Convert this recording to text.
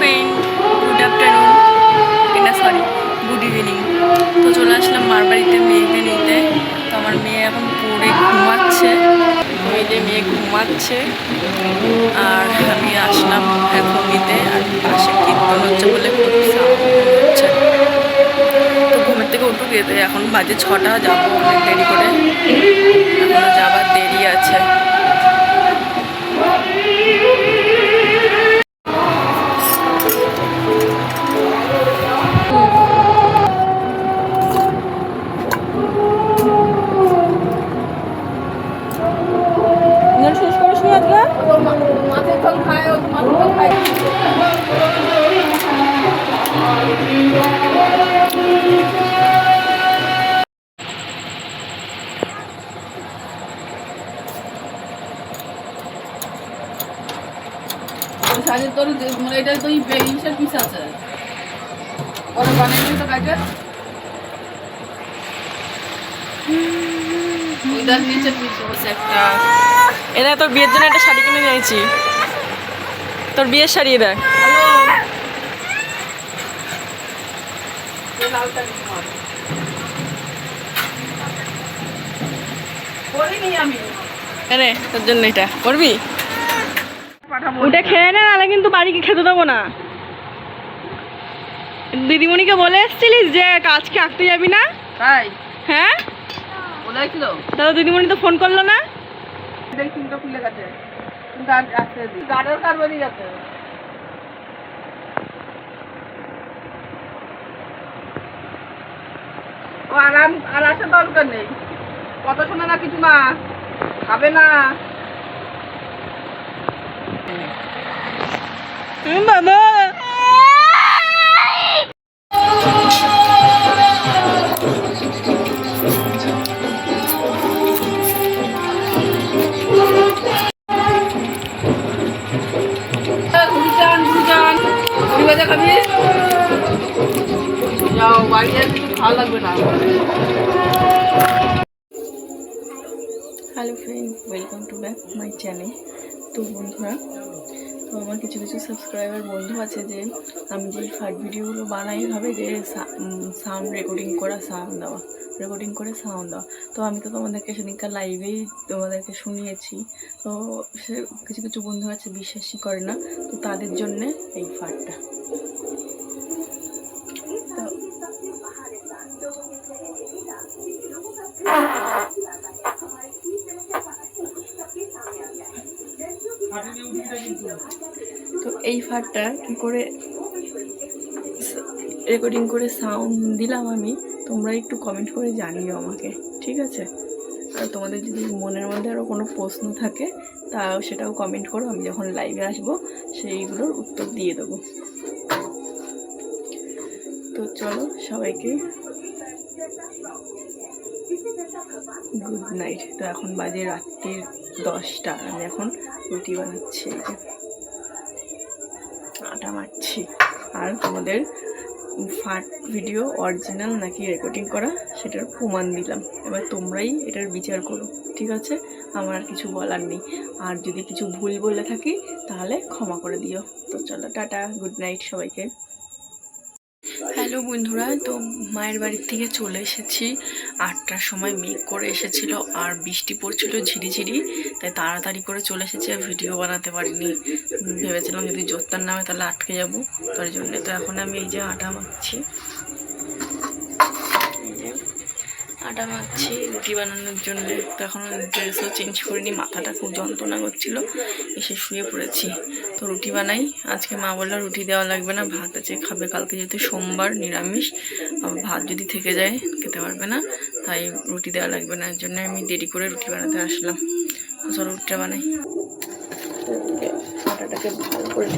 Friend, good afternoon না sorry good evening. তো চলে আসলাম মার বাড়িতে মেয়েকে নিতে। তো আমার মেয়ে এখন পড়ে ঘুমাচ্ছে, এই যে মেয়ে ঘুমাচ্ছে আর আমি আসলাম এখন নিতে। আর পাশে কীর্তন হচ্ছে বলে খুব সাউন্ড হচ্ছে। তো ঘুমের থেকে উঠু গিয়ে এখন বাজে 6টা, যাবো অনেক দেরি করে, এখনো যাবার দেরি আছে। শেষ করিস নি আজকে? মাছের ঝোল খায়, মাছের ঝোল খায়। তোর এটা তো ইসের পিস আছে, ওরা বানাইনি তো কাজে। এটা তোর বিয়ের জন্য একটা শাড়ি কিনে নিয়েছি, তোর বিয়ের শাড়ি। দেখ তোর জন্য এটা করবি, ওটা খেয়ে না, নাহলে কিন্তু বাড়িকে খেতে দেবো না। দিদিমণিকে বলে এসেছিলিস যে আজকে আঁকতে যাবি না? তাই? হ্যাঁ বলেছিল। দাদা দিদিমণি তো ফোন করলো না। খুলে গেছে, গাড়ির কার বেরিয়ে গেছে। ও আরাম আর আসার দরকার নেই, কত শোনা না কিছু না, খাবে না বাবা। Hello friend, welcome to back my channel. তো বন্ধুরা, তো আমার কিছু কিছু সাবস্ক্রাইবার বন্ধু আছে যে আমি যে ফার্স্ট ভিডিওগুলো বানাই ভাবে যে সাউন্ড রেকর্ডিং করে সাউন্ড দেওয়া। তো আমি তো তোমাদেরকে সেদিনকার লাইভেই তোমাদেরকে শুনিয়েছি। তো সে কিছু কিছু বন্ধু আছে বিশ্বাসই করে না, তো তাদের জন্যে এই ফার্টটা। তো এই ফার্টটা কী করে রেকর্ডিং করে সাউন্ড দিলাম আমি, তোমরা একটু কমেন্ট করে জানিও আমাকে, ঠিক আছে? আর তোমাদের যদি মনের মধ্যে আরও কোনো প্রশ্ন থাকে তাও সেটাও কমেন্ট করো, আমি যখন লাইভে আসবো সেইগুলোর উত্তর দিয়ে দেবো। তো চলো সবাইকে গুড নাইট। তো এখন বাজে রাত্রির 10টা, আমি এখন রুটি বানাচ্ছি, আটা মারছি। আর তোমাদের ফার্স্ট ভিডিও অরিজিনাল নাকি রেকর্ডিং করা সেটার প্রমাণ দিলাম, এবার তোমরাই এটার বিচার করো, ঠিক আছে? আমার আর কিছু বলার নেই। আর যদি কিছু ভুল বলে থাকি তাহলে ক্ষমা করে দিও। তো চলো টাটা, গুড নাইট সবাইকে। হ্যালো বন্ধুরা, তো মায়ের বাড়ির থেকে চলে এসেছি 8টার সময়। মেঘ করে এসেছিল আর বৃষ্টি পড়ছিল ঝিরিঝিরি, তাই তাড়াতাড়ি করে চলে এসেছি আর ভিডিও বানাতে পারিনি। ভেবেছিলাম যদি জোরদার নামে তাহলে আটকে যাবো, তার জন্যে। তো এখন আমি এই যে আটা মাখছি, রুটি বানানোর জন্য। তো এখন ড্রেসও চেঞ্জ করিনি, মাথাটা খুব যন্ত্রণা করছিল, এসে শুয়ে পড়েছি। তো রুটি বানাই। আজকে মা বললো রুটি দেওয়া লাগবে না, ভাত আছে খাবে। কালকে যেহেতু সোমবার নিরামিষ, ভাত যদি থেকে যায় খেতে পারবে না, তাই রুটি দেওয়া লাগবে না। এর জন্য আমি দেরি করে রুটি বানাতে আসলাম। চলো রুটিটা বানাই। আটাটাকে ভালো করে